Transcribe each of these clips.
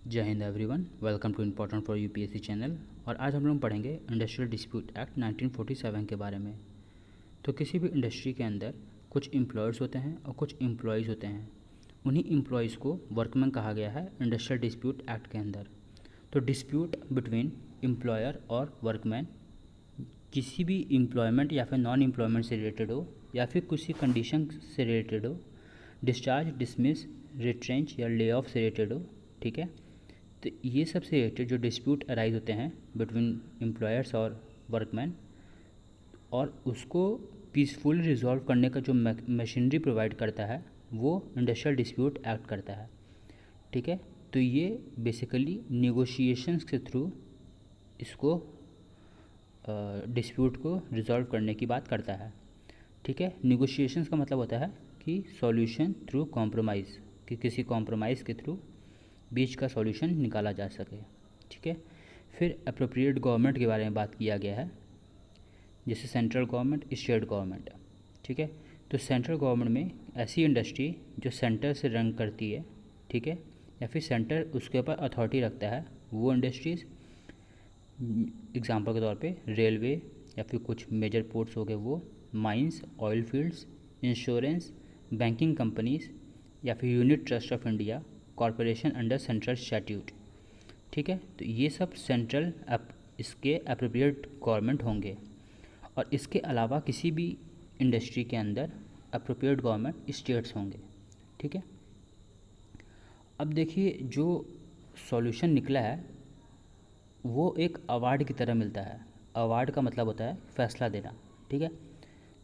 जय हिंद everyone, welcome to important for UPSC channel. और आज हम लोग पढ़ेंगे इंडस्ट्रियल डिस्प्यूट एक्ट 1947 के बारे में। तो किसी भी इंडस्ट्री के अंदर कुछ एम्प्लॉयर्स होते हैं और कुछ एम्प्लॉयज़ होते हैं। उन्हीं एम्प्लॉयज़ को वर्कमैन कहा गया है इंडस्ट्रियल डिस्प्यूट एक्ट के अंदर। तो डिस्प्यूट बिटवीन एम्प्लॉयर और वर्कमैन किसी भी एम्प्लॉयमेंट या फिर नॉन एम्प्लॉयमेंट से रिलेटेड हो या फिर किसी कंडीशन से रिलेटेड हो, डिस्चार्ज, डिसमिस, रिट्रेंच या ले ऑफ से रिलेटेड हो, ठीक है। तो ये सब से रिलेटेड जो डिस्प्यूट अराइज होते हैं बिटवीन एम्प्लॉयर्स और वर्कमैन, और उसको पीसफुल रिजॉल्व करने का जो मशीनरी प्रोवाइड करता है वो इंडस्ट्रियल डिस्प्यूट एक्ट करता है, ठीक है। तो ये बेसिकली निगोशिएशंस के थ्रू इसको डिस्प्यूट को रिजॉल्व करने की बात करता है, ठीक है। निगोशिएशंस का मतलब होता है कि सॉल्यूशन थ्रू कॉम्प्रोमाइज़, कि किसी कॉम्प्रोमाइज़ के थ्रू बीच का सॉल्यूशन निकाला जा सके, ठीक है। फिर अप्रोप्रिएट गवर्नमेंट के बारे में बात किया गया है, जैसे सेंट्रल गवर्नमेंट, स्टेट गवर्नमेंट, ठीक है। तो सेंट्रल गवर्नमेंट में ऐसी इंडस्ट्री जो सेंटर से रन करती है, ठीक है, या फिर सेंटर उसके ऊपर अथॉरिटी रखता है, वो इंडस्ट्रीज़ एग्जांपल के तौर पे रेलवे या फिर कुछ मेजर पोर्ट्स हो गए, वो mines, oil fields, insurance, banking companies या फिर unit trust of India, corporation under central statute, ठीक है। तो ये सब सेंट्रल इसके अप्रोप्रिएट गवर्नमेंट होंगे। और इसके अलावा किसी भी इंडस्ट्री के अंदर अप्रोप्रिएट गवर्नमेंट स्टेट्स होंगे, ठीक है। अब देखिए, जो सॉल्यूशन निकला है वो एक अवार्ड की तरह मिलता है। अवार्ड का मतलब होता है फैसला देना, ठीक है।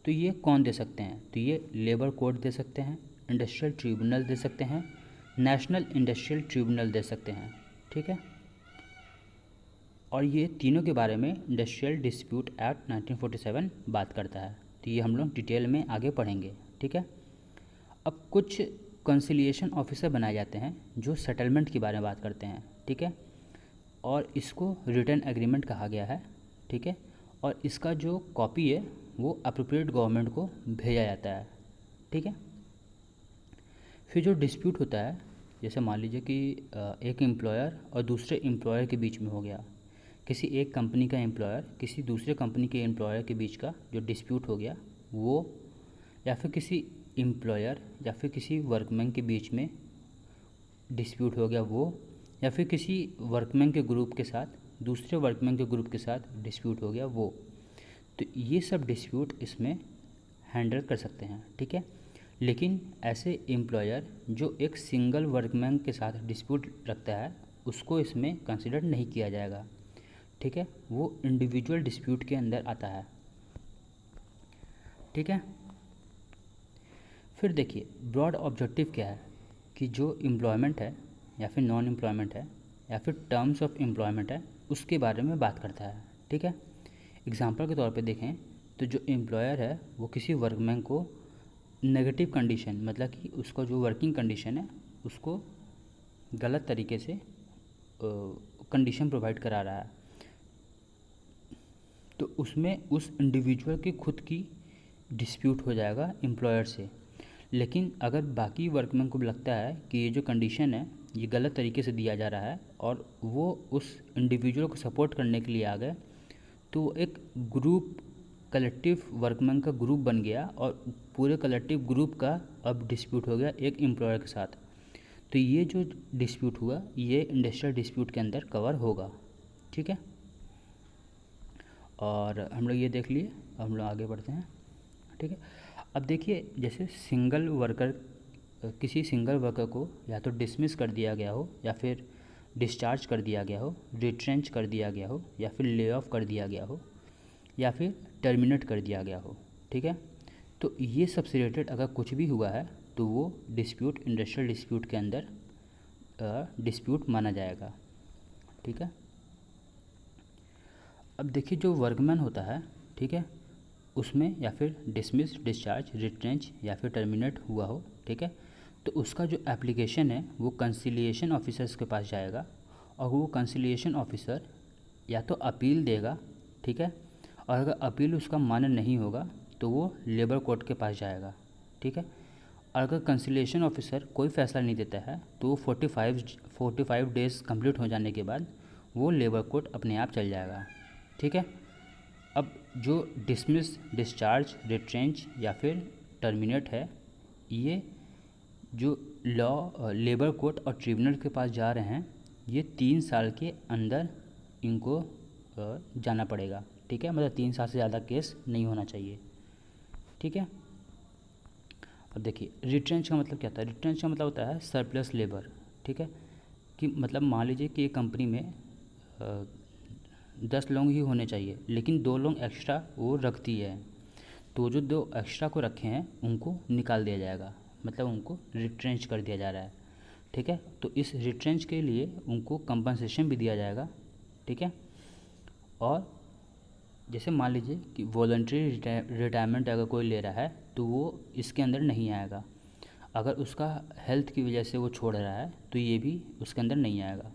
तो ये कौन दे सकते हैं? तो ये लेबर कोर्ट दे सकते हैं, इंडस्ट्रियल ट्रिब्यूनल दे सकते हैं, नेशनल इंडस्ट्रियल ट्रिब्यूनल दे सकते हैं, ठीक है। और ये तीनों के बारे में इंडस्ट्रियल डिस्प्यूट एक्ट 1947 बात करता है। तो ये हम लोग डिटेल में आगे पढ़ेंगे, ठीक है। अब कुछ कंसिलिएशन ऑफिसर बनाए जाते हैं जो सेटलमेंट के बारे में बात करते हैं, ठीक है। और इसको रिटर्न एग्रीमेंट कहा गया है, ठीक है। और इसका जो कॉपी है वो अप्रोप्रिएट गवर्नमेंट को भेजा जाता है, ठीक है। फिर जो डिस्प्यूट होता है, जैसे मान लीजिए कि एक एम्प्लॉयर और दूसरे एम्प्लॉयर के बीच में हो गया, किसी एक कंपनी का एम्प्लॉयर किसी दूसरे कंपनी के एम्प्लॉयर के बीच का जो डिस्प्यूट हो गया वो, या फिर किसी एम्प्लॉयर या फिर किसी वर्कमैन के बीच में डिस्प्यूट हो गया वो, या फिर किसी वर्कमैन के ग्रुप के साथ दूसरे वर्कमैन के ग्रुप के साथ डिस्प्यूट हो गया वो, तो ये सब डिस्प्यूट इसमें हैंडल कर सकते हैं, ठीक है। लेकिन ऐसे एम्प्लॉयर जो एक सिंगल वर्कमैन के साथ डिस्प्यूट रखता है उसको इसमें कंसिडर नहीं किया जाएगा, ठीक है। वो इंडिविजुअल डिस्प्यूट के अंदर आता है, ठीक है। फिर देखिए, ब्रॉड ऑब्जेक्टिव क्या है कि जो एम्प्लॉयमेंट है या फिर नॉन एम्प्लॉयमेंट है या फिर टर्म्स ऑफ एम्प्लॉयमेंट है उसके बारे में बात करता है, ठीक है। एग्जांपल के तौर पे देखें तो जो एम्प्लॉयर है वो किसी वर्कमैन को नेगेटिव कंडीशन, मतलब कि उसका जो वर्किंग कंडीशन है उसको गलत तरीके से कंडीशन प्रोवाइड करा रहा है, तो उसमें उस इंडिविजुअल की खुद की डिस्प्यूट हो जाएगा एम्प्लॉयर से। लेकिन अगर बाकी वर्कमैन को भी लगता है कि ये जो कंडीशन है ये गलत तरीके से दिया जा रहा है और वो उस इंडिविजुअल को सपोर्ट करने के लिए आ गए, तो एक ग्रुप, कलेक्टिव वर्कमैन का ग्रुप बन गया और पूरे कलेक्टिव ग्रुप का अब डिस्प्यूट हो गया एक एम्प्लॉयर के साथ। तो ये जो डिस्प्यूट हुआ ये इंडस्ट्रियल डिस्प्यूट के अंदर कवर होगा, ठीक है। और हम लोग ये देख लिए, अब हम लोग आगे बढ़ते हैं, ठीक है। अब देखिए, जैसे सिंगल वर्कर, किसी सिंगल वर्कर को या तो डिसमिस कर दिया गया हो या फिर डिस्चार्ज कर दिया गया हो, रिट्रेंच कर दिया गया हो या फिर ले ऑफ कर दिया गया हो या फिर टर्मिनेट कर दिया गया हो, ठीक है। तो ये सब से रिलेटेड अगर कुछ भी हुआ है तो वो डिस्प्यूट इंडस्ट्रियल डिस्प्यूट के अंदर डिस्प्यूट माना जाएगा, ठीक है। अब देखिए, जो वर्कमैन होता है, ठीक है, उसमें या फिर डिसमिस, डिस्चार्ज, रिट्रेंच या फिर टर्मिनेट हुआ हो, ठीक है, तो उसका जो एप्लीकेशन है वो कंसिलिएशन ऑफिसर्स के पास जाएगा और वो कंसिलिएशन ऑफिसर या तो अपील देगा, ठीक है। और अगर अपील उसका मान्य नहीं होगा तो वो लेबर कोर्ट के पास जाएगा, ठीक है। अगर कंसिलिएशन ऑफिसर कोई फैसला नहीं देता है तो वो 45 डेज कंप्लीट हो जाने के बाद वो लेबर कोर्ट अपने आप चल जाएगा। ठीक है। अब जो डिसमिस, डिस्चार्ज, रिट्रेंच या फिर टर्मिनेट है, ये जो लॉ लेबर कोर्ट और ट्रिब्यूनल के पास जा रहे हैं, ये 3 साल के अंदर इनको जाना पड़ेगा। ठीक है, मतलब 3 साल से ज़्यादा केस नहीं होना चाहिए। ठीक है। अब देखिए रिट्रेंच का मतलब क्या होता है। रिट्रेंच का मतलब होता है सरप्लस लेबर। ठीक है, कि मतलब मान लीजिए कि एक कंपनी में 10 लोग ही होने चाहिए, लेकिन 2 लोग एक्स्ट्रा वो रखती है, तो जो 2 एक्स्ट्रा को रखे हैं उनको निकाल दिया जाएगा, मतलब उनको रिट्रेंच कर दिया जा रहा है। ठीक है, तो इस रिट्रेंच के लिए उनको कंपनसेशन भी दिया जाएगा। ठीक है, और जैसे मान लीजिए कि वॉलंटरी रिटायरमेंट अगर कोई ले रहा है तो वो इसके अंदर नहीं आएगा। अगर उसका हेल्थ की वजह से वो छोड़ रहा है तो ये भी उसके अंदर नहीं आएगा।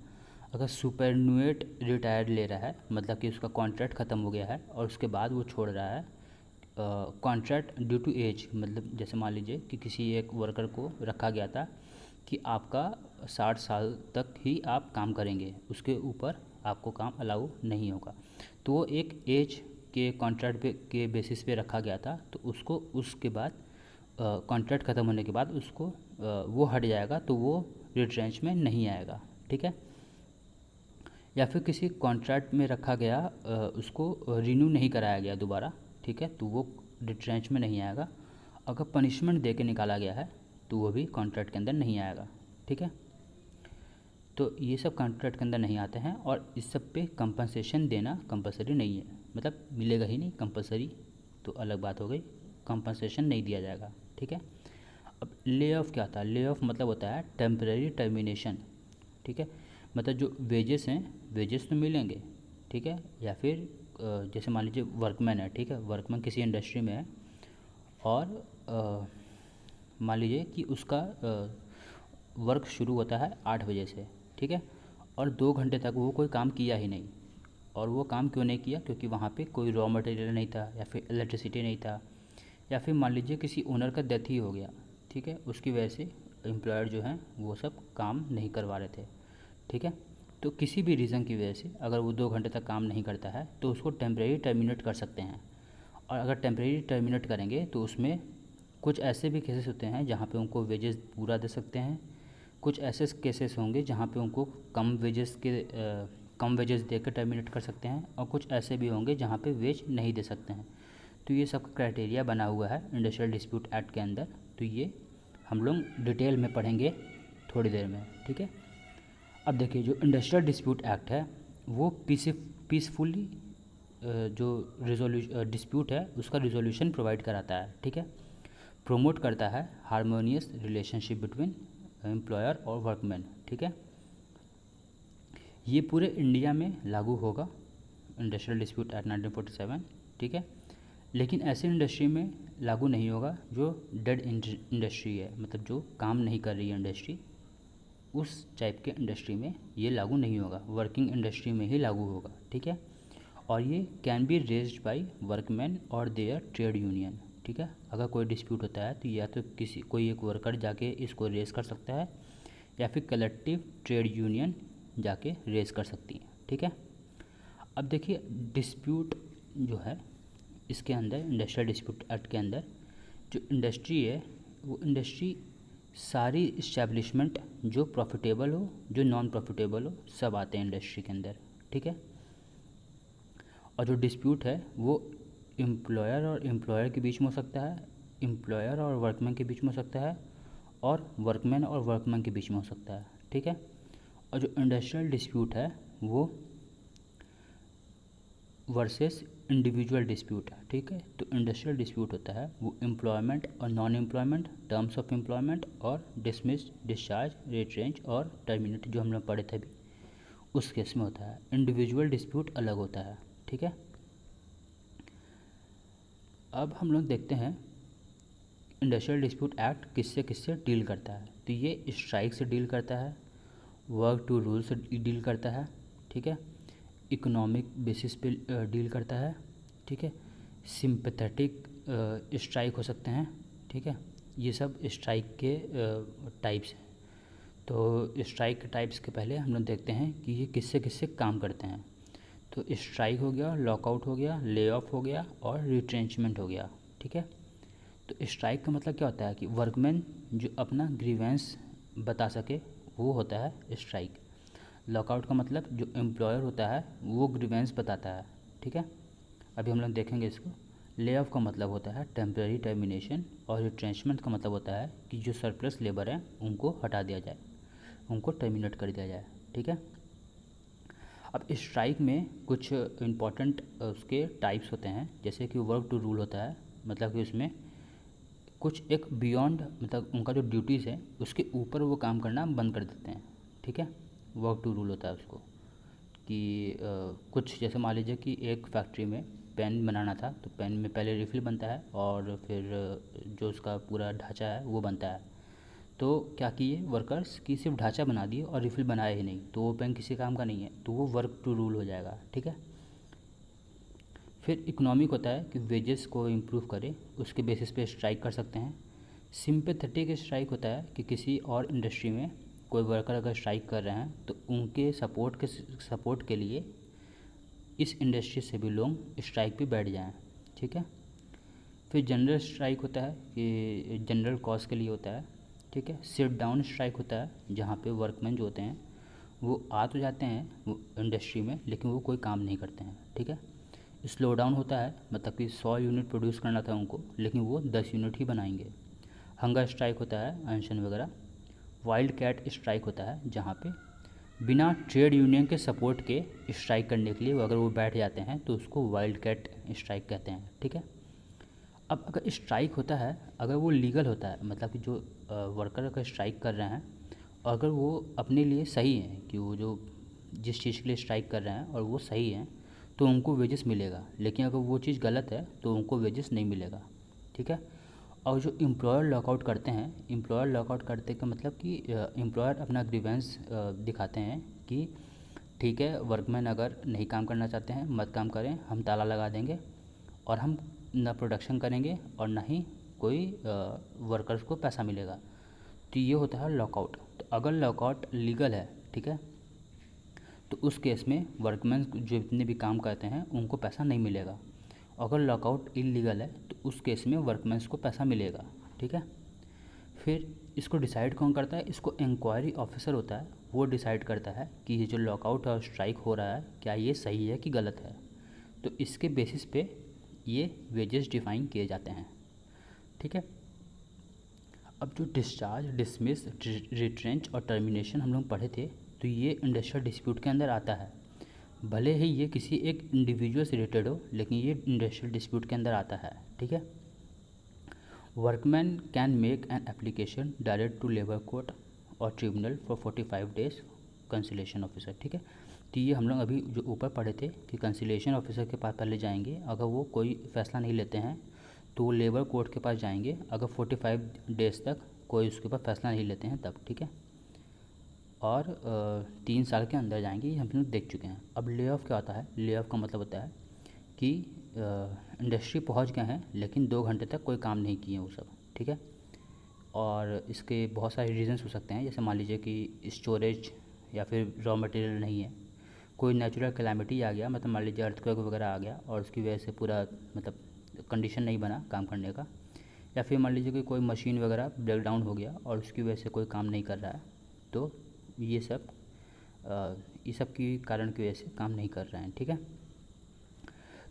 अगर सुपरनुएट रिटायर ले रहा है, मतलब कि उसका कॉन्ट्रैक्ट ख़त्म हो गया है और उसके बाद वो छोड़ रहा है, कॉन्ट्रैक्ट ड्यू टू एज, मतलब जैसे मान लीजिए कि किसी एक वर्कर को रखा गया था कि आपका 60 साल तक ही आप काम करेंगे, उसके ऊपर आपको काम अलाउ नहीं होगा, तो वो एक एज के कॉन्ट्रैक्ट के बेसिस पे रखा गया था, तो उसको उसके बाद कॉन्ट्रैक्ट ख़त्म होने के बाद उसको वो हट जाएगा, तो वो रिट्रेंच में नहीं आएगा। ठीक है। या फिर किसी कॉन्ट्रैक्ट में रखा गया, उसको रिन्यू नहीं कराया गया दोबारा, ठीक है, तो वो रिट्रेंच में नहीं आएगा। अगर पनिशमेंट दे के निकाला गया है तो वो भी कॉन्ट्रैक्ट के अंदर नहीं आएगा। ठीक है, तो ये सब कॉन्ट्रैक्ट के अंदर नहीं आते हैं, और इस सब पे कंपनसेशन देना कंपलसरी नहीं है, मतलब मिलेगा ही नहीं, कंपलसरी तो अलग बात हो गई, कंपनसेशन नहीं दिया जाएगा। ठीक है। अब ले ऑफ क्या था। ले ऑफ मतलब होता है टेम्परेरी टर्मिनेशन। ठीक है, मतलब जो वेजेस हैं, वेजेस तो मिलेंगे। ठीक है, या फिर जैसे मान लीजिए वर्कमैन है, ठीक है, वर्कमैन किसी इंडस्ट्री में है और मान लीजिए कि उसका वर्क शुरू होता है 8 बजे से, ठीक है, और 2 घंटे तक वो कोई काम किया ही नहीं। और वो काम क्यों नहीं किया, क्योंकि वहाँ पे कोई रॉ मटेरियल नहीं था, या फिर इलेक्ट्रिसिटी नहीं था, या फिर मान लीजिए किसी ओनर का डेथ ही हो गया, ठीक है, उसकी वजह से एम्प्लॉयर जो हैं वो सब काम नहीं करवा रहे थे। ठीक है, तो किसी भी रीज़न की वजह से अगर वो 2 घंटे तक काम नहीं करता है तो उसको टेम्परेरी टर्मिनेट कर सकते हैं। और अगर टेम्परेरी टर्मिनेट करेंगे तो उसमें कुछ ऐसे भी केसेस होते हैं जहाँ पे उनको वेजेस पूरा दे सकते हैं, कुछ ऐसे केसेस होंगे जहाँ पे उनको कम वेजेस देकर टर्मिनेट कर सकते हैं, और कुछ ऐसे भी होंगे जहाँ पे वेज नहीं दे सकते हैं। तो ये सब क्राइटेरिया बना हुआ है इंडस्ट्रियल डिस्प्यूट एक्ट के अंदर, तो ये हम लोग डिटेल में पढ़ेंगे थोड़ी देर में। ठीक है, अब देखिए जो इंडस्ट्रियल डिस्प्यूट एक्ट है वो पीसफुली जो डिस्प्यूट है उसका रिजोल्यूशन प्रोवाइड कराता है। ठीक है, प्रोमोट करता है हार्मोनियस रिलेशनशिप बिटवीन एम्प्लॉयर और वर्कमैन। ठीक है, ये पूरे इंडिया में लागू होगा इंडस्ट्रियल डिस्प्यूट एक्ट 1947। ठीक है, लेकिन ऐसे इंडस्ट्री में लागू नहीं होगा जो डेड इंडस्ट्री है, मतलब जो काम नहीं कर रही है इंडस्ट्री, उस टाइप के इंडस्ट्री में ये लागू नहीं होगा, वर्किंग इंडस्ट्री में ही लागू होगा। ठीक है, और ये can be raised bye workman और देयर ट्रेड यूनियन। ठीक है, अगर कोई डिस्प्यूट होता है तो या तो कोई एक वर्कर जाके इसको रेज कर सकता है, या फिर कलेक्टिव ट्रेड यूनियन जाके रेज कर सकती है। ठीक है, अब देखिए डिस्प्यूट जो है इसके अंदर, इंडस्ट्रियल डिस्प्यूट एक्ट के अंदर जो इंडस्ट्री है वो इंडस्ट्री सारी इस्टेब्लिशमेंट जो प्रॉफिटेबल हो, जो नॉन प्रॉफिटेबल हो, सब आते हैं इंडस्ट्री के अंदर। ठीक है, और जो डिस्प्यूट है वो एम्प्लॉयर और एम्प्लॉयर के बीच में हो सकता है, एम्प्लॉयर और वर्कमैन के बीच में हो सकता है, और वर्कमैन और वर्कमैन के बीच में हो सकता है। ठीक है, और जो इंडस्ट्रियल डिस्प्यूट है वो वर्सेस इंडिविजुअल डिस्प्यूट है। ठीक है, तो इंडस्ट्रियल डिस्प्यूट होता है वो एम्प्लॉयमेंट और non employment, terms of employment और डिसमिस, डिस्चार्ज, रिट्रेंच और टर्मिनेट जो हम लोग पढ़े थे अभी, उस केस में होता है। इंडिविजुअल डिस्प्यूट अलग होता है। ठीक है, अब हम लोग देखते हैं इंडस्ट्रियल डिस्प्यूट एक्ट किससे किससे डील करता है। तो ये स्ट्राइक से डील करता है, वर्क टू रूल से डील करता है, ठीक है, इकोनॉमिक बेसिस पे डील करता है, ठीक है, सिंपैथेटिक स्ट्राइक हो सकते हैं, ठीक है, ये सब स्ट्राइक के टाइप्स हैं। तो स्ट्राइक के टाइप्स के पहले हम लोग देखते हैं कि ये किससे किससे काम करते हैं। तो स्ट्राइक हो गया, लॉकआउट हो गया, ले ऑफ हो गया और रिट्रेंचमेंट हो गया। ठीक है। तो स्ट्राइक का मतलब क्या होता है कि वर्कमैन जो अपना ग्रीवेंस बता सके वो होता है स्ट्राइक। लॉकआउट का मतलब जो एम्प्लॉयर होता है वो ग्रीवेंस बताता है। ठीक है, अभी हम लोग देखेंगे इसको। ले ऑफ का मतलब होता है टेम्परेरी टर्मिनेशन और रिट्रेंचमेंट का मतलब होता है कि जो सरप्लस लेबर है उनको हटा दिया जाए, उनको टर्मिनेट कर दिया जाए। ठीक है। अब स्ट्राइक में कुछ इम्पॉर्टेंट उसके टाइप्स होते हैं, जैसे कि वर्क टू रूल होता है, मतलब कि उसमें कुछ एक बियॉन्ड, मतलब उनका जो ड्यूटीज़ है उसके ऊपर वो काम करना बंद कर देते हैं। ठीक है, वर्क टू रूल होता है उसको कि कुछ जैसे मान लीजिए कि एक फैक्ट्री में पेन बनाना था, तो पेन में पहले रिफ़िल बनता है और फिर जो उसका पूरा ढांचा है वो बनता है। तो क्या किए वर्कर्स कि सिर्फ ढांचा बना दिए और रिफ़िल बनाया ही नहीं, तो वो पेन किसी काम का नहीं है, तो वो वर्क टू रूल हो जाएगा। ठीक है। फिर इकोनॉमिक होता है कि वेजेस को इम्प्रूव करे, उसके बेसिस पे स्ट्राइक कर सकते हैं। सिंपैथेटिक स्ट्राइक होता है कि किसी और इंडस्ट्री में कोई वर्कर अगर स्ट्राइक कर रहे हैं तो उनके सपोर्ट के लिए इस इंडस्ट्री से भी लोग स्ट्राइक पे बैठ जाएं। ठीक है। फिर जनरल स्ट्राइक होता है कि जनरल कॉज के लिए होता है। ठीक है। सिट डाउन स्ट्राइक होता है जहाँ पे वर्कमैन जो होते हैं वो आ तो जाते हैं वो इंडस्ट्री में, लेकिन वो कोई काम नहीं करते हैं। ठीक है। स्लो डाउन होता है, मतलब कि 100 यूनिट प्रोड्यूस करना था उनको, लेकिन वो 10 यूनिट ही बनाएंगे। हंगर स्ट्राइक होता है, अनशन वगैरह। वाइल्ड कैट स्ट्राइक होता है जहाँ पे बिना ट्रेड यूनियन के सपोर्ट के स्ट्राइक करने के लिए अगर वो बैठ जाते हैं तो उसको वाइल्ड कैट स्ट्राइक कहते हैं। ठीक है। अब अगर स्ट्राइक होता है, अगर वो लीगल होता है, मतलब कि जो वर्कर अगर स्ट्राइक कर रहे हैं और अगर वो अपने लिए सही हैं कि वो जो जिस चीज़ के लिए स्ट्राइक कर रहे हैं और वो सही हैं, तो उनको वेजेस मिलेगा। लेकिन अगर वो चीज़ गलत है तो उनको वेजेस नहीं मिलेगा। ठीक है। और जो एम्प्लॉयर लॉकआउट करते हैं, एम्प्लॉयर लॉकआउट करते का मतलब कि एम्प्लॉयर अपना ग्रीवेंस दिखाते हैं कि ठीक है, वर्कमैन अगर नहीं काम करना चाहते हैं मत काम करें, हम ताला लगा देंगे और हम ना प्रोडक्शन करेंगे और ना ही कोई वर्कर्स को पैसा मिलेगा। तो ये होता है लॉकआउट। तो अगर लॉकआउट लीगल है, ठीक है, तो उस केस में वर्कमैन जो जितने भी काम करते हैं उनको पैसा नहीं मिलेगा। अगर लॉकआउट इलीगल है तो उस केस में वर्कमैन्स को पैसा मिलेगा। ठीक है। फिर इसको डिसाइड कौन करता है? इसको इंक्वायरी ऑफिसर होता है, वो डिसाइड करता है कि ये जो लॉकआउट और स्ट्राइक हो रहा है क्या ये सही है कि गलत है। तो इसके बेसिस पे ये वेजेस डिफाइन किए जाते हैं। ठीक है। अब जो डिस्चार्ज, डिसमिस, रिट्रेंच और टर्मिनेशन हम लोग पढ़े थे, तो ये इंडस्ट्रियल डिस्प्यूट के अंदर आता है। भले ही ये किसी एक इंडिविजुअल से रिलेटेड हो, लेकिन ये इंडस्ट्रियल डिस्प्यूट के अंदर आता है। ठीक है। Workman can make an application direct to labour court और tribunal for 45 days conciliation officer. ठीक है। तो ये हम लोग अभी जो ऊपर पढ़े थे कि कंसिलेशन ऑफिसर के पास पहले जाएंगे, अगर वो कोई फ़ैसला नहीं लेते हैं तो वो लेबर कोर्ट के पास जाएंगे, अगर 45 डेज़ तक कोई उसके ऊपर फैसला नहीं लेते हैं तब। ठीक है। और 3 साल के अंदर जाएंगे, ये हम लोग देख चुके हैं। अब ले ऑफ क्या होता है? ले ऑफ का मतलब होता है कि इंडस्ट्री पहुंच गए हैं लेकिन 2 घंटे तक कोई काम नहीं किए वो सब। ठीक है। और इसके बहुत सारे रीजंस हो सकते हैं, जैसे मान लीजिए कि स्टोरेज या फिर रॉ मटेरियल नहीं है, कोई नेचुरल कैलामिटी आ गया, मतलब मान लीजिए अर्थक्वेक वगैरह आ गया और उसकी वजह से पूरा मतलब कंडीशन नहीं बना काम करने का, या फिर मान लीजिए कि कोई मशीन वगैरह ब्रेक डाउन हो गया और उसकी वजह से कोई काम नहीं कर रहा है, तो ये सब की कारण की वजह से काम नहीं कर रहे हैं। ठीक है।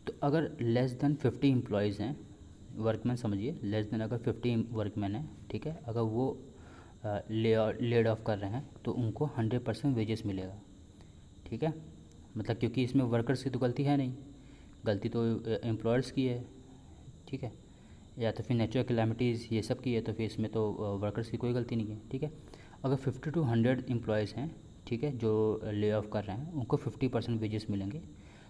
तो अगर लेस देन 50 एम्प्लॉयज़ हैं, वर्कमैन समझिए, लेस देन अगर 50 वर्कमैन हैं, ठीक है, अगर वो लेड ऑफ कर रहे हैं तो उनको 100% वेजेस मिलेगा। ठीक है। मतलब क्योंकि इसमें वर्कर्स की तो गलती है नहीं, गलती तो एम्प्लॉयर्स की है। ठीक है। या तो फिर नेचुरल कैलामिटीज़ ये सब की है, तो फिर इसमें तो वर्कर्स की कोई गलती नहीं है। ठीक है। अगर 50 to 100 एम्प्लॉयज़ हैं, ठीक है, जो ले ऑफ कर रहे हैं, उनको 50% वेजेस मिलेंगे।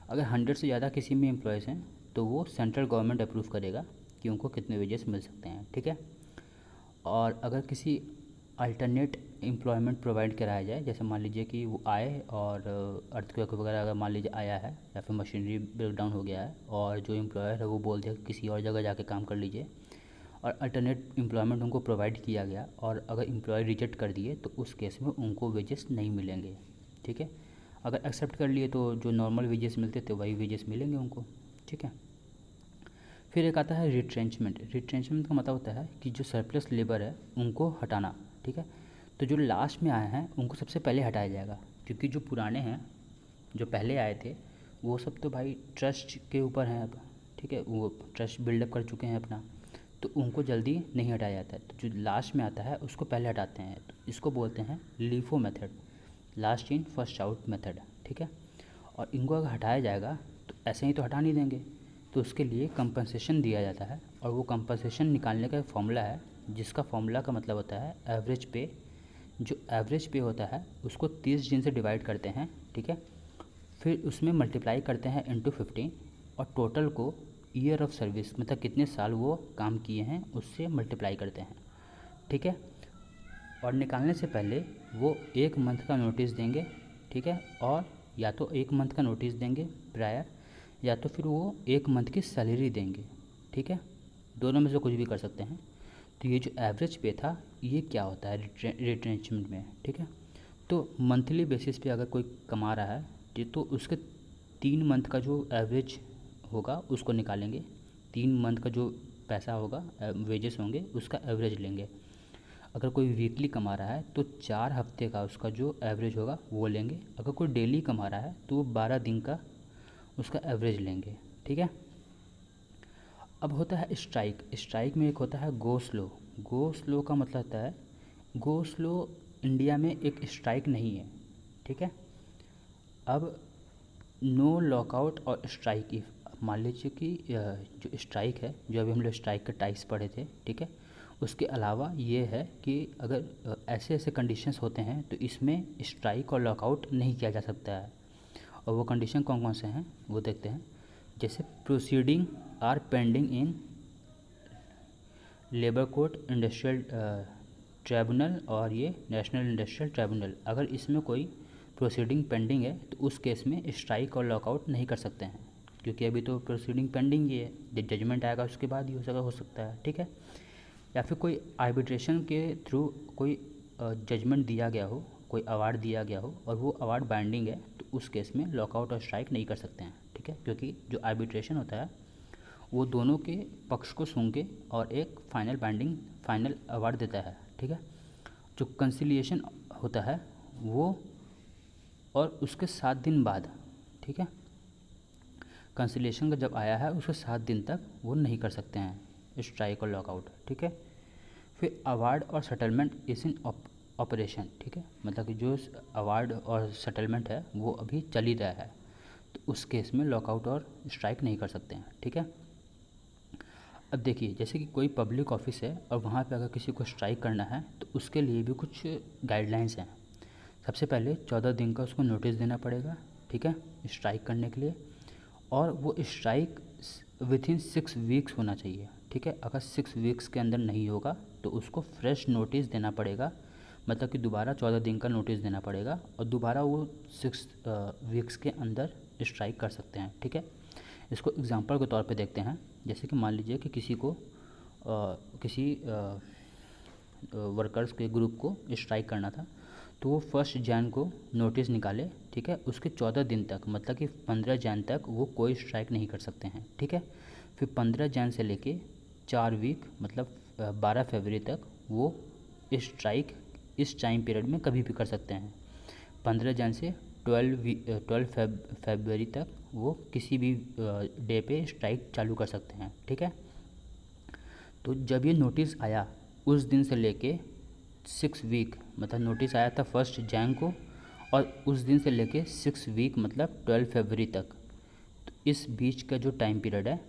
अगर 100 से ज़्यादा किसी में एम्प्लॉयज़ हैं तो वो सेंट्रल गवर्नमेंट अप्रूव करेगा कि उनको कितने वेजेस मिल सकते हैं। ठीक है। और अगर किसी अल्टरनेट एम्प्लॉयमेंट प्रोवाइड कराया जाए, जैसे मान लीजिए कि वो आए और अर्थक्वेक वगैरह अगर मान लीजिए आया है या फिर मशीनरी ब्रेक डाउन हो गया है और जो एम्प्लॉयर है वो बोल दिया कि किसी और जगह जाके काम कर लीजिए, और अल्टरनेट एम्प्लॉयमेंट उनको प्रोवाइड किया गया और अगर एम्प्लॉय रिजेक्ट कर दिए तो उस केस में उनको वेजेस नहीं मिलेंगे, ठीक है। अगर एक्सेप्ट कर लिए तो जो नॉर्मल वेजेस मिलते थे वही वेजेस मिलेंगे उनको, ठीक है। फिर एक आता है रिट्रेंचमेंट। रिट्रेंचमेंट का मतलब होता है कि जो सरप्लस लेबर है उनको हटाना, ठीक है। तो जो लास्ट में आए हैं उनको सबसे पहले हटाया जाएगा, क्योंकि जो पुराने हैं जो पहले आए थे वो सब तो भाई ट्रस्ट के ऊपर हैं अब, ठीक है, वो ट्रस्ट बिल्डअप कर चुके हैं अपना, तो उनको जल्दी नहीं हटाया जाता है। तो जो लास्ट में आता है उसको पहले हटाते हैं, तो इसको बोलते हैं LIFO method, last in first out method, ठीक है। और इनको अगर हटाया जाएगा तो ऐसे ही तो हटा नहीं देंगे, तो उसके लिए कंपनसेशन दिया जाता है। और वो कंपनसेशन निकालने का एक फॉर्मूला है, जिसका फॉर्मूला का मतलब होता है एवरेज पे। जो एवरेज पे होता है उसको 30 दिन से डिवाइड करते हैं, ठीक है। फिर उसमें मल्टीप्लाई करते हैं इंटू 15 और टोटल को ईयर ऑफ सर्विस मतलब कितने साल वो काम किए हैं उससे मल्टीप्लाई करते हैं, ठीक है। और निकालने से पहले वो 1 मंथ का नोटिस देंगे, ठीक है। और या तो 1 मंथ का नोटिस देंगे प्रायर, या तो फिर वो 1 मंथ की सैलरी देंगे, ठीक है। दोनों में से कुछ भी कर सकते हैं। तो ये जो एवरेज पे था ये क्या होता है रिट्रेंचमेंट में, ठीक है। तो मंथली बेसिस पे अगर कोई कमा रहा है तो उसके 3 मंथ का जो एवरेज होगा उसको निकालेंगे, 3 मंथ का जो पैसा होगा वेजेस होंगे उसका एवरेज लेंगे। अगर कोई वीकली कमा रहा है तो 4 हफ्ते का उसका जो एवरेज होगा वो लेंगे। अगर कोई डेली कमा रहा है तो वो 12 दिन का उसका एवरेज लेंगे, ठीक है। अब होता है स्ट्राइक। स्ट्राइक में एक होता है गो स्लो। गो स्लो का मतलब होता है, गो स्लो इंडिया में एक स्ट्राइक नहीं है, ठीक है। अब नो लॉकआउट और स्ट्राइक, इफ मान लीजिए कि जो स्ट्राइक है, जो अभी हम लोग स्ट्राइक के टाइप्स पढ़े थे, ठीक है, उसके अलावा ये है कि अगर ऐसे ऐसे कंडीशंस होते हैं तो इसमें स्ट्राइक और लॉकआउट नहीं किया जा सकता है। और वो कंडीशन कौन कौन से हैं वो देखते हैं। जैसे proceeding are pending in labour court, industrial tribunal और ये नेशनल इंडस्ट्रियल ट्राइब्यूनल, अगर इसमें कोई प्रोसीडिंग पेंडिंग है तो उस केस में स्ट्राइक और लॉकआउट नहीं कर सकते हैं, क्योंकि अभी तो प्रोसीडिंग पेंडिंग ही है, जब जजमेंट आएगा उसके बाद ही हो सकता है, ठीक है। या फिर कोई आर्बिट्रेशन के थ्रू कोई जजमेंट दिया गया हो, कोई अवार्ड दिया गया हो और वो अवार्ड बाइंडिंग है, तो उस केस में लॉकआउट और स्ट्राइक नहीं कर सकते हैं, ठीक है। क्योंकि जो आर्बिट्रेशन होता है वो दोनों के पक्ष को सुन के और एक फाइनल बाइंडिंग फाइनल अवार्ड देता है, ठीक है। जो कंसिलिएशन होता है वो और उसके 7 दिन बाद, ठीक है, कंसिलिएशन का जब आया है उसके 7 दिन तक वो नहीं कर सकते हैं स्ट्राइक और लॉकआउट, ठीक है। फिर अवार्ड और सेटलमेंट इज इन ऑपरेशन, ठीक है, मतलब कि जो अवार्ड और सेटलमेंट है वो अभी चल ही रहा है, तो उस केस में लॉकआउट और स्ट्राइक नहीं कर सकते हैं, ठीक है। अब देखिए, जैसे कि कोई पब्लिक ऑफिस है और वहाँ पे अगर किसी को स्ट्राइक करना है तो उसके लिए भी कुछ गाइडलाइंस हैं। सबसे पहले 14 दिन का उसको नोटिस देना पड़ेगा, ठीक है, स्ट्राइक करने के लिए। और वो स्ट्राइक विथिन 6 वीक्स होना चाहिए, ठीक है। अगर 6 वीक्स के अंदर नहीं होगा तो उसको फ्रेश नोटिस देना पड़ेगा, मतलब कि दोबारा 14 दिन का नोटिस देना पड़ेगा और दोबारा वो 6 वीक्स के अंदर स्ट्राइक कर सकते हैं, ठीक है। इसको एग्जांपल के तौर पे देखते हैं। जैसे कि मान लीजिए कि किसी को किसी वर्कर्स के ग्रुप को स्ट्राइक करना था, तो वो 1 जैन को नोटिस निकाले, ठीक है। उसके 14 दिन तक मतलब कि 15 जैन तक वो कोई स्ट्राइक नहीं कर सकते हैं, ठीक है। फिर 15 जैन से लेके 4 वीक मतलब 12 फरवरी तक वो स्ट्राइक इस टाइम पीरियड में कभी भी कर सकते हैं। 15 जन से 12 फरवरी तक वो किसी भी डे पे स्ट्राइक चालू कर सकते हैं, ठीक है। तो जब ये नोटिस आया उस दिन से लेके 6 वीक मतलब नोटिस आया था 1 जैन को, और उस दिन से लेके 6 वीक मतलब 12 फरवरी तक, तो इस बीच का जो टाइम पीरियड है,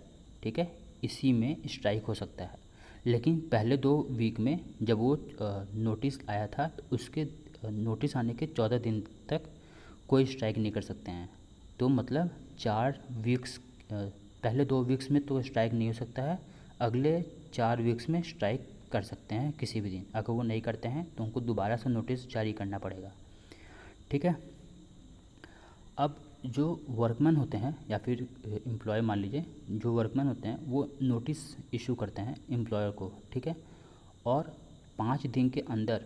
ठीक है, इसी में स्ट्राइक हो सकता है। लेकिन पहले 2 वीक में जब वो नोटिस आया था तो उसके नोटिस आने के 14 दिन तक कोई स्ट्राइक नहीं कर सकते हैं। तो मतलब 4 वीक्स पहले 2 वीक्स में तो स्ट्राइक नहीं हो सकता है, अगले 4 वीक्स में स्ट्राइक कर सकते हैं किसी भी दिन। अगर वो नहीं करते हैं तो उनको दोबारा से नोटिस जारी करना पड़ेगा, ठीक है। अब जो वर्कमैन होते हैं या फिर एम्प्लॉय मान लीजिए, जो वर्कमैन होते हैं वो नोटिस इशू करते हैं एम्प्लॉयर को, ठीक है। और 5 दिन के अंदर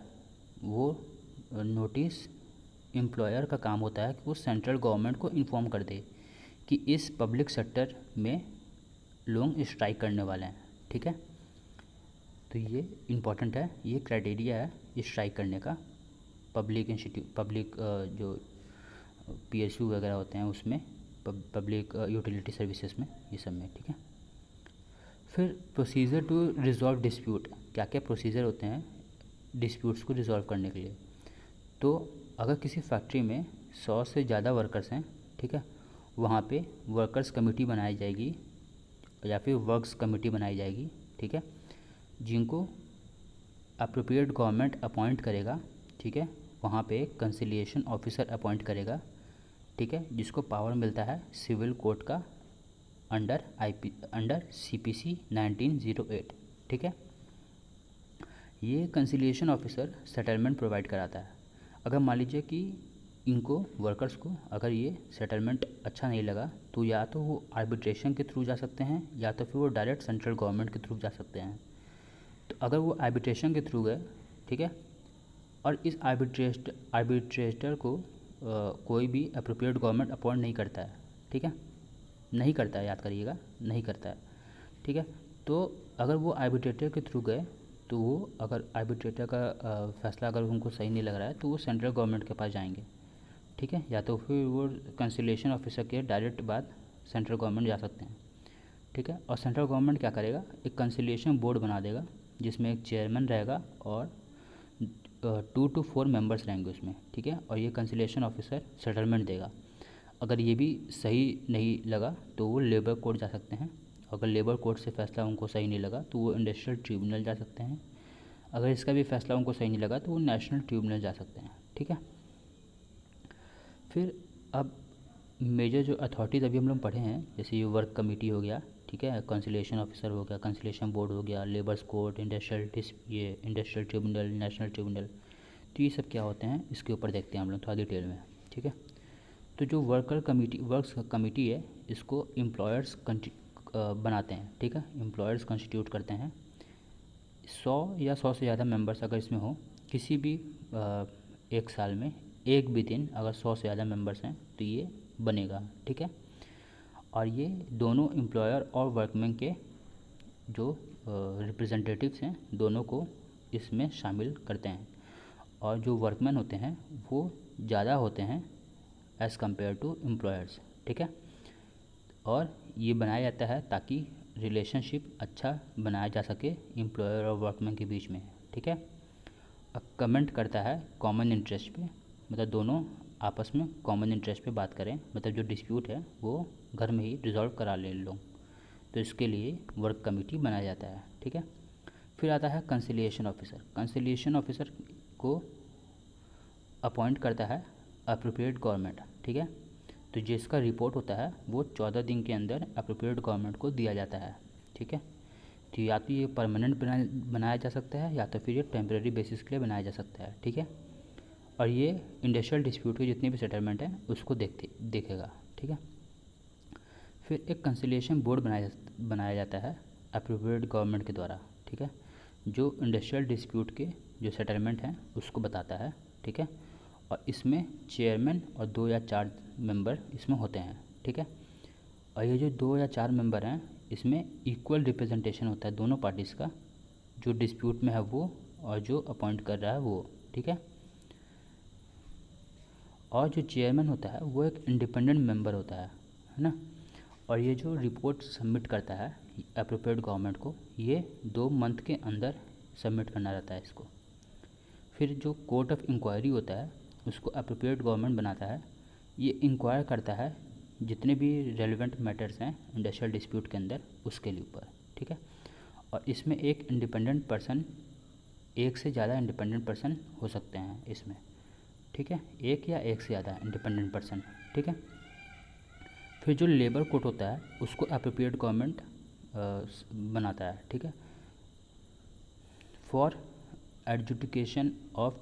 वो नोटिस, एम्प्लॉयर का काम होता है कि वो सेंट्रल गवर्नमेंट को इन्फॉर्म कर दे कि इस पब्लिक सेक्टर में लोग स्ट्राइक करने वाले हैं, ठीक है। तो ये इम्पॉर्टेंट है, ये क्राइटेरिया है स्ट्राइक करने का पब्लिक जो पीएसयू वगैरह होते हैं उसमें, पब्लिक यूटिलिटी सर्विसेज में, ये सब में, ठीक है। फिर प्रोसीजर टू रिजॉल्व डिस्प्यूट, क्या क्या प्रोसीजर होते हैं डिस्प्यूट्स को रिजॉल्व करने के लिए। तो अगर किसी फैक्ट्री में 100 से ज़्यादा वर्कर्स हैं, ठीक है, वहाँ पे वर्कर्स कमेटी बनाई जाएगी या फिर वर्क्स कमेटी बनाई जाएगी, ठीक है, जिनको अप्रोप्रिएट गवर्नमेंट अपॉइंट करेगा, ठीक है। वहाँ पे कंसिलिएशन ऑफिसर अपॉइंट करेगा, ठीक है, जिसको पावर मिलता है सिविल कोड का अंडर CPC 1908, ठीक है। ये कंसिलिएशन ऑफिसर सेटलमेंट प्रोवाइड कराता है। अगर मान लीजिए कि इनको वर्कर्स को अगर ये सेटलमेंट अच्छा नहीं लगा तो या तो वो आर्बिट्रेशन के थ्रू जा सकते हैं या तो फिर वो डायरेक्ट सेंट्रल गवर्नमेंट के थ्रू जा सकते हैं। तो अगर वो आर्बिट्रेशन के थ्रू गए, ठीक है, और इस आर्बिट्रेटर को कोई भी अप्रोप्रिएट गवर्नमेंट अपॉइंट नहीं करता है, ठीक है, नहीं करता है, याद करिएगा, नहीं करता है, ठीक है। तो अगर वो आर्बिट्रेटर के थ्रू गए तो वो अगर आर्बिट्रेटर का फैसला अगर उनको सही नहीं लग रहा है तो वो सेंट्रल गवर्नमेंट के पास जाएंगे, ठीक है, या तो फिर वो कंसिलिएशन ऑफिसर के डायरेक्ट बाद सेंट्रल गवर्नमेंट जा सकते हैं, ठीक है। और सेंट्रल गवर्नमेंट क्या करेगा, एक कंसिलिएशन बोर्ड बना देगा जिसमें एक चेयरमैन रहेगा और 2 to 4 मेंबर्स रहेंगे उसमें, ठीक है। और ये कंसिलिएशन ऑफिसर सेटलमेंट देगा। अगर ये भी सही नहीं लगा तो वो लेबर कोर्ट जा सकते हैं। अगर लेबर कोर्ट से फैसला उनको सही नहीं लगा तो वो इंडस्ट्रियल ट्रिब्यूनल जा सकते हैं। अगर इसका भी फैसला उनको सही नहीं लगा तो वो नेशनल ट्रिब्यूनल जा सकते हैं, ठीक है। फिर अब मेजर जो अथॉरिटीज़ अभी हम लोग पढ़े हैं, जैसे ये वर्क कमेटी हो गया, ठीक है, कंसिलिएशन ऑफिसर हो गया, कंसिलिएशन बोर्ड हो गया, labours court, industrial tribunal, national tribunal, तो ये सब क्या होते हैं इसके ऊपर देखते हैं हम लोग थोड़ा डिटेल में, ठीक है। तो जो वर्क्स कमेटी है इसको एम्प्लॉयर्स बनाते हैं, ठीक है, एम्प्लॉयर्स कंस्टिट्यूट करते हैं। 100 या 100 से ज़्यादा मेंबर्स अगर इसमें हो किसी भी एक साल में एक भी दिन अगर 100 से ज़्यादा मेंबर्स हैं तो ये बनेगा, ठीक है। और ये दोनों एम्प्लॉयर और वर्कमैन के जो रिप्रेजेंटेटिव्स हैं दोनों को इसमें शामिल करते हैं। और जो वर्कमैन होते हैं वो ज़्यादा होते हैं एज़ कम्पेयर टू एम्प्लॉयर्स, ठीक है। और ये बनाया जाता है ताकि रिलेशनशिप अच्छा बनाया जा सके एम्प्लॉयर और वर्कमैन के बीच में, ठीक है। अब कमेंट करता है कॉमन इंटरेस्ट पे, मतलब दोनों आपस में कॉमन इंटरेस्ट पे बात करें, मतलब जो डिस्प्यूट है वो घर में ही रिजॉल्व करा लें लोग, तो इसके लिए वर्क कमेटी बनाया जाता है, ठीक है। फिर आता है कंसिलिएशन ऑफिसर। कंसिलिएशन ऑफिसर को अपॉइंट करता है अप्रोप्रिएट गवर्नमेंट, ठीक है। तो जिसका रिपोर्ट होता है वो 14 दिन के अंदर अप्रोप्रिएट गवर्नमेंट को दिया जाता है, ठीक है। तो या तो ये परमानेंट बनाया जा सकता है या तो फिर ये टेम्परेरी बेसिस के लिए बनाया जा सकता है, ठीक है। और ये इंडस्ट्रियल डिस्प्यूट के जितने भी सेटलमेंट हैं उसको देखेगा, ठीक है। फिर एक कंसिलिएशन बोर्ड बनाया जाता है अप्रोप्रिएट गवर्नमेंट के द्वारा, ठीक है, जो इंडस्ट्रियल डिस्प्यूट के जो सेटलमेंट हैं उसको बताता है, ठीक है। और इसमें चेयरमैन और 2 या 4 मेंबर इसमें होते हैं, ठीक है। और ये जो 2 या 4 मेंबर हैं इसमें इक्वल रिप्रेजेंटेशन होता है दोनों पार्टीज़ का, जो डिस्प्यूट में है वो और जो अपॉइंट कर रहा है वो, ठीक है। और जो चेयरमैन होता है वो एक इंडिपेंडेंट मेंबर होता है ना। और ये जो रिपोर्ट सबमिट करता है अप्रोप्रिएट गवर्नमेंट को, ये 2 मंथ के अंदर सबमिट करना रहता है इसको। फिर जो कोर्ट ऑफ इंक्वायरी होता है उसको अप्रोप्रिएट गवर्नमेंट बनाता है। ये इंक्वायर करता है जितने भी रेलिवेंट मैटर्स हैं इंडस्ट्रियल डिस्प्यूट के अंदर उसके लिए ऊपर, ठीक है। और इसमें एक इंडिपेंडेंट पर्सन, एक से ज़्यादा इंडिपेंडेंट पर्सन हो सकते हैं इसमें, ठीक है, एक या एक से ज़्यादा इंडिपेंडेंट पर्सन, ठीक है। फिर जो लेबर कोर्ट होता है उसको अप्रोप्रिएट गवर्नमेंट बनाता है, ठीक है, for adjudication of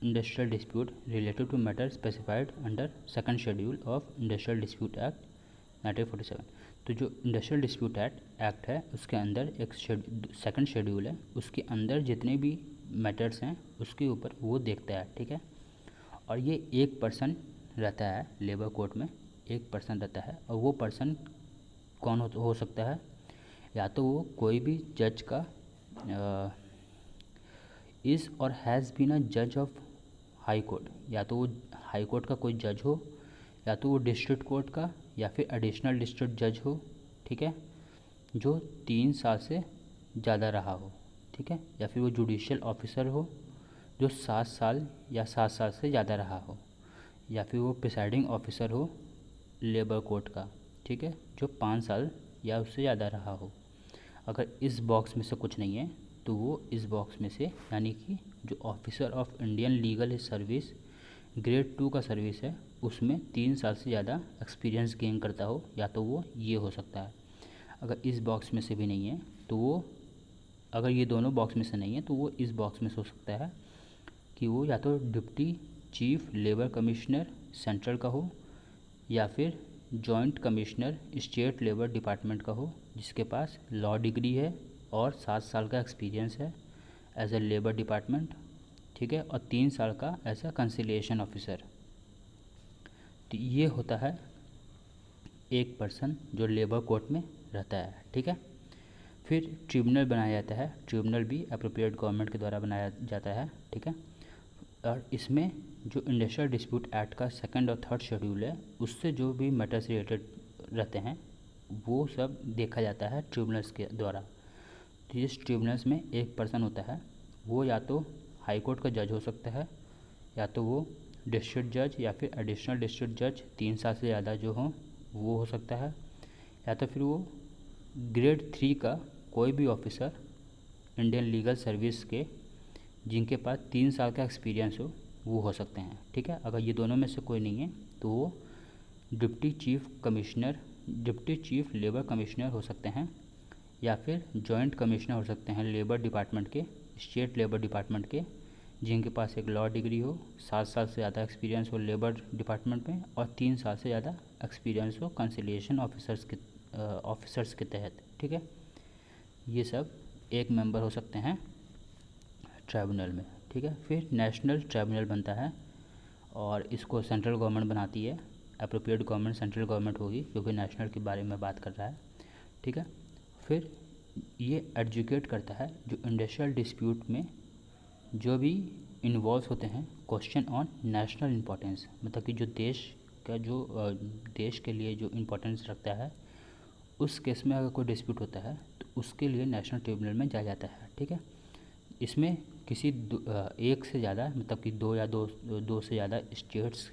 industrial dispute related to matter specified under second schedule of industrial dispute act 1947। तो जो इंडस्ट्रियल डिस्प्यूट एक्ट है उसके अंदर एक सेकंड शेड्यूल है, उसके अंदर जितने भी मैटर्स हैं उसके ऊपर वो देखता है, ठीक है। और ये एक पर्सन रहता है लेबर कोर्ट में, एक पर्सन रहता है, और वो पर्सन कौन हो सकता है, या तो वो कोई भी जज का इज़ और हैज़ बीन अ जज ऑफ हाई कोर्ट, या तो वो हाई कोर्ट का कोई जज हो, या तो वो डिस्ट्रिक्ट कोर्ट का या फिर एडिशनल डिस्ट्रिक्ट जज हो, ठीक है, जो 3 साल से ज़्यादा रहा हो, ठीक है, या फिर वो जुडिशियल ऑफिसर हो जो 7 साल या 7 साल से ज़्यादा रहा हो, या फिर वो प्रिसाइडिंग ऑफिसर हो लेबर कोर्ट का, ठीक है, जो 5 साल या उससे ज़्यादा रहा हो। अगर इस बॉक्स में से कुछ नहीं है तो वो इस बॉक्स में से, यानी कि जो officer of Indian legal service grade 2 का सर्विस है उसमें 3 साल से ज़्यादा एक्सपीरियंस गेन करता हो, या तो वो ये हो सकता है। अगर इस बॉक्स में से भी नहीं है तो वो, अगर ये दोनों बॉक्स में से नहीं है तो वो इस बॉक्स में से हो सकता है कि वो या तो deputy chief labour commissioner central का हो, या फिर joint commissioner state labour department का हो जिसके पास लॉ डिग्री है और 7 साल का एक्सपीरियंस है एज ए लेबर डिपार्टमेंट, ठीक है, और 3 साल का एज ए कंसिलिएशन ऑफिसर। तो ये होता है एक पर्सन जो लेबर कोर्ट में रहता है, ठीक है। फिर ट्रिब्यूनल बनाया जाता है, ट्रिब्यूनल भी अप्रोप्रिएट गवर्नमेंट के द्वारा बनाया जाता है, ठीक है। और इसमें जो इंडस्ट्रियल डिस्प्यूट एक्ट का सेकंड और थर्ड शेड्यूल है उससे जो भी मैटर्स रिलेटेड रहते हैं वो सब देखा जाता है ट्रिब्यूनल्स के द्वारा। तो इस ट्रिब्यूनल्स में एक पर्सन होता है, वो या तो हाई कोर्ट का जज हो सकता है, या तो वो डिस्ट्रिक्ट जज या फिर एडिशनल डिस्ट्रिक्ट जज 3 साल से ज़्यादा जो हो वो हो सकता है, या तो फिर वो ग्रेड 3 का कोई भी ऑफिसर इंडियन लीगल सर्विस के जिनके पास 3 साल का एक्सपीरियंस हो वो हो सकते हैं, ठीक है। अगर ये दोनों में से कोई नहीं है तो वो deputy chief commissioner, deputy chief labour commissioner हो सकते हैं, या फिर जॉइंट कमिश्नर हो सकते हैं लेबर डिपार्टमेंट के, स्टेट लेबर डिपार्टमेंट के, जिनके पास एक लॉ डिग्री हो, 7 साल से ज़्यादा एक्सपीरियंस हो लेबर डिपार्टमेंट में, और 3 साल से ज़्यादा एक्सपीरियंस हो कंसिलिएशन ऑफिसर्स के तहत, ठीक है। ये सब एक मेंबर हो सकते हैं ट्राइब्यूनल में, ठीक है। फिर नेशनल ट्राइब्यूनल बनता है और इसको सेंट्रल गवर्नमेंट बनाती है, अप्रोप्रिएट गवर्नमेंट सेंट्रल गवर्नमेंट होगी क्योंकि नेशनल के बारे में बात कर रहा है, ठीक है। फिर ये एडजुकेट करता है जो इंडस्ट्रियल डिस्प्यूट में जो भी इन्वॉल्व होते हैं क्वेश्चन ऑन नेशनल इम्पोर्टेंस, मतलब कि जो देश का जो देश के लिए जो इम्पोर्टेंस रखता है उस केस में अगर कोई डिस्प्यूट होता है तो उसके लिए नेशनल ट्रिब्यूनल में जाया जाता है, ठीक है। इसमें किसी एक से ज़्यादा, मतलब कि दो से ज़्यादा स्टेट्स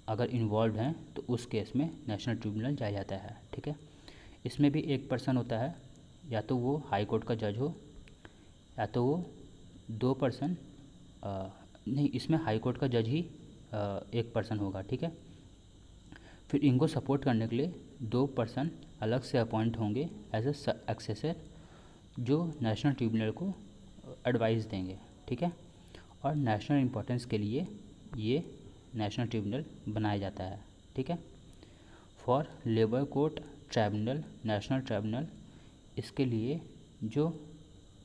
अगर इन्वॉल्व हैं तो उस केस में नेशनल ट्रिब्यूनल जाया जाता है, ठीक है। इसमें भी एक पर्सन होता है, या तो वो हाई कोर्ट का जज हो, या तो वो 2 पर्सन, नहीं, इसमें हाई कोर्ट का जज ही एक पर्सन होगा, ठीक है। फिर इनको सपोर्ट करने के लिए 2 पर्सन अलग से अपॉइंट होंगे एज ए एक्सेसर जो नेशनल ट्रिब्यूनल को एडवाइस देंगे, ठीक है। और नेशनल इम्पोर्टेंस के लिए ये नेशनल ट्रिब्यूनल बनाया जाता है, ठीक है। For labour court tribunal, national tribunal, इसके लिए जो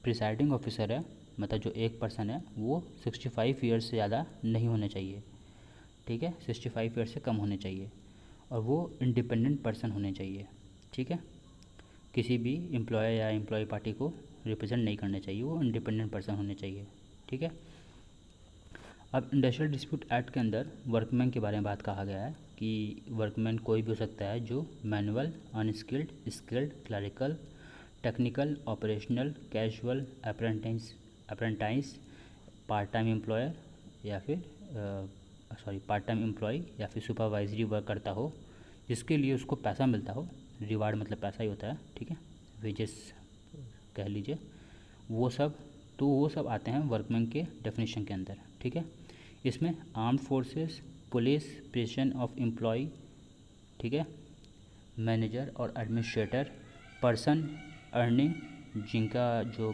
प्रिसाइडिंग ऑफिसर है, मतलब जो एक पर्सन है, वो 65 ईयर्स से ज़्यादा नहीं होने चाहिए, ठीक है, 65 ईयर्स से कम होने चाहिए, और वो इंडिपेंडेंट पर्सन होने चाहिए, ठीक है। किसी भी एम्प्लॉय या एम्प्लॉय पार्टी को रिप्रेजेंट नहीं करने चाहिए, वो इंडिपेंडेंट पर्सन होने चाहिए, ठीक है। अब इंडस्ट्रियल डिस्प्यूट एक्ट के अंदर वर्कमैन के बारे में बात कहा गया है कि वर्कमैन कोई भी हो सकता है जो manual, unskilled, skilled, clerical, technical, operational, casual, apprentice, part time employer या फिर पार्ट टाइम एम्प्लॉय या फिर सुपरवाइजरी वर्क करता हो जिसके लिए उसको पैसा मिलता हो, रिवार्ड मतलब पैसा ही होता है, ठीक है, वेजेस कह लीजिए, वो सब आते हैं वर्कमैन के डेफिनेशन के अंदर, ठीक है। इसमें armed forces, police, prison of employ, ठीक है, मैनेजर और एडमिनिस्ट्रेटर, पर्सन अर्निंग जिनका जो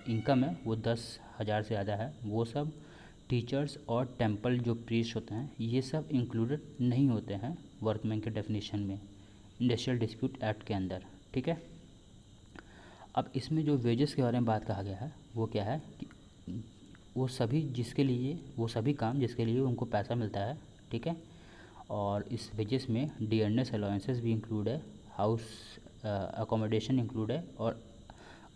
इनकम है वो 10,000 से ज़्यादा है वो सब, टीचर्स और टेम्पल जो प्रीस्ट होते हैं ये सब इंक्लूडेड नहीं होते हैं वर्कमैन के डेफिनेशन में इंडस्ट्रियल डिस्प्यूट एक्ट के अंदर। ठीक है, अब इसमें जो वेजेस के बारे में बात कहा गया है वो क्या है कि वो सभी काम जिसके लिए उनको पैसा मिलता है। ठीक है, और इस वेजेस में डियरनेस अलाउंसेस भी इंक्लूड है, हाउस अकोमोडेशन इंक्लूड है, और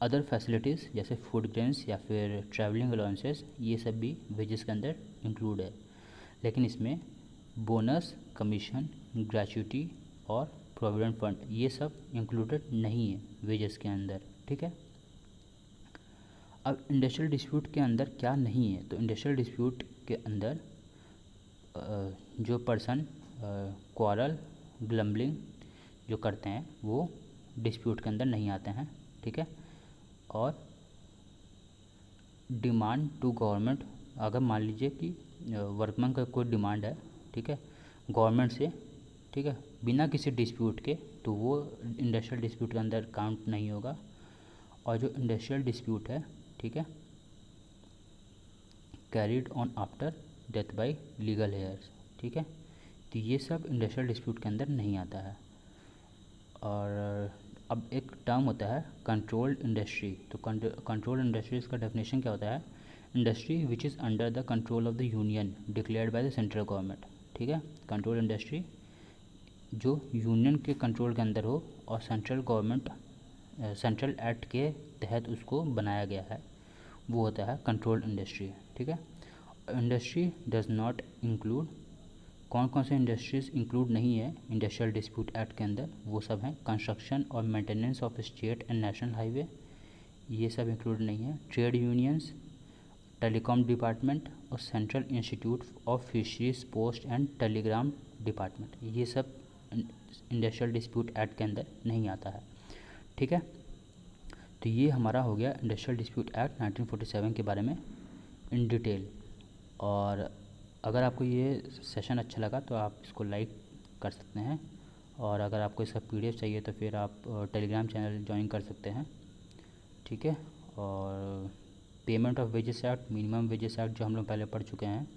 अदर फैसिलिटीज़ जैसे फूड ग्रेन्स या फिर ट्रैवलिंग अलाउंसेस ये सब भी वेजेस के अंदर इंक्लूड है। लेकिन इसमें बोनस, कमीशन, ग्रेच्युटी और प्रोविडेंट फंड ये सब इंक्लूडेड नहीं है वेजेस के अंदर। ठीक है, अब इंडस्ट्रियल डिस्प्यूट के अंदर क्या नहीं है, तो इंडस्ट्रियल डिस्प्यूट के अंदर जो पर्सन क्वारल ग्लम्बलिंग जो करते हैं वो डिस्प्यूट के अंदर नहीं आते हैं। ठीक है, और डिमांड टू गवर्नमेंट, अगर मान लीजिए कि वर्कमैन का कोई डिमांड है, ठीक है, गवर्नमेंट से, ठीक है, बिना किसी डिस्प्यूट के, तो वो इंडस्ट्रियल डिस्प्यूट के अंदर काउंट नहीं होगा। और जो इंडस्ट्रियल डिस्प्यूट है, ठीक है, carried on after death by legal hairs, ठीक है, तो ये सब इंडस्ट्रियल डिस्प्यूट के अंदर नहीं आता है। और अब एक टर्म होता है कंट्रोल्ड इंडस्ट्री, तो कंट्रोल्ड इंडस्ट्रीज का डेफिनेशन क्या होता है, industry which is under the control of the union declared by the central government. ठीक है, कंट्रोल इंडस्ट्री जो यूनियन के कंट्रोल के अंदर हो और सेंट्रल एक्ट के तहत उसको बनाया गया है, वो होता है कंट्रोल्ड इंडस्ट्री। ठीक है, इंडस्ट्री डज नॉट इंक्लूड, कौन कौन से इंडस्ट्रीज़ इंक्लूड नहीं है इंडस्ट्रियल डिस्प्यूट एक्ट के अंदर, वो सब हैं कंस्ट्रक्शन और maintenance of state and national highway, ये सब इंक्लूड नहीं है। ट्रेड यूनियंस, टेलीकॉम डिपार्टमेंट और central institute of fisheries post and Telegram department, ये सब इंडस्ट्रियल डिस्प्यूट एक्ट के अंदर नहीं आता है। ठीक है, तो ये हमारा हो गया इंडस्ट्रियल डिस्प्यूट एक्ट 1947 के बारे में इन डिटेल। और अगर आपको ये सेशन अच्छा लगा तो आप इसको लाइक कर सकते हैं, और अगर आपको इसका PDF चाहिए तो फिर आप टेलीग्राम चैनल ज्वाइन कर सकते हैं। ठीक है, और payment of wages act, minimum wages act जो हम लोग पहले पढ़ चुके हैं,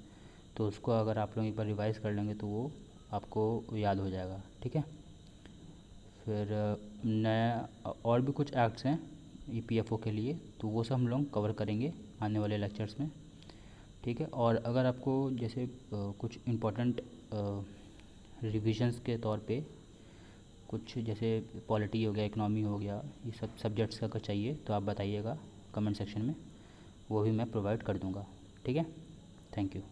तो उसको अगर आप लोग एक बार रिवाइज़ कर लेंगे तो वो आपको याद हो जाएगा। ठीक है, फिर नया और भी कुछ एक्ट्स हैं EPFO के लिए, तो वो सब हम लोग कवर करेंगे आने वाले लेक्चर्स में। ठीक है, और अगर आपको जैसे कुछ इम्पोर्टेंट रिविजन्स के तौर पे कुछ जैसे पॉलिटी हो गया, इकोनॉमी हो गया, ये सब सब्जेक्ट्स का चाहिए तो आप बताइएगा कमेंट सेक्शन में, वो भी मैं प्रोवाइड कर दूँगा। ठीक है, थैंक यू।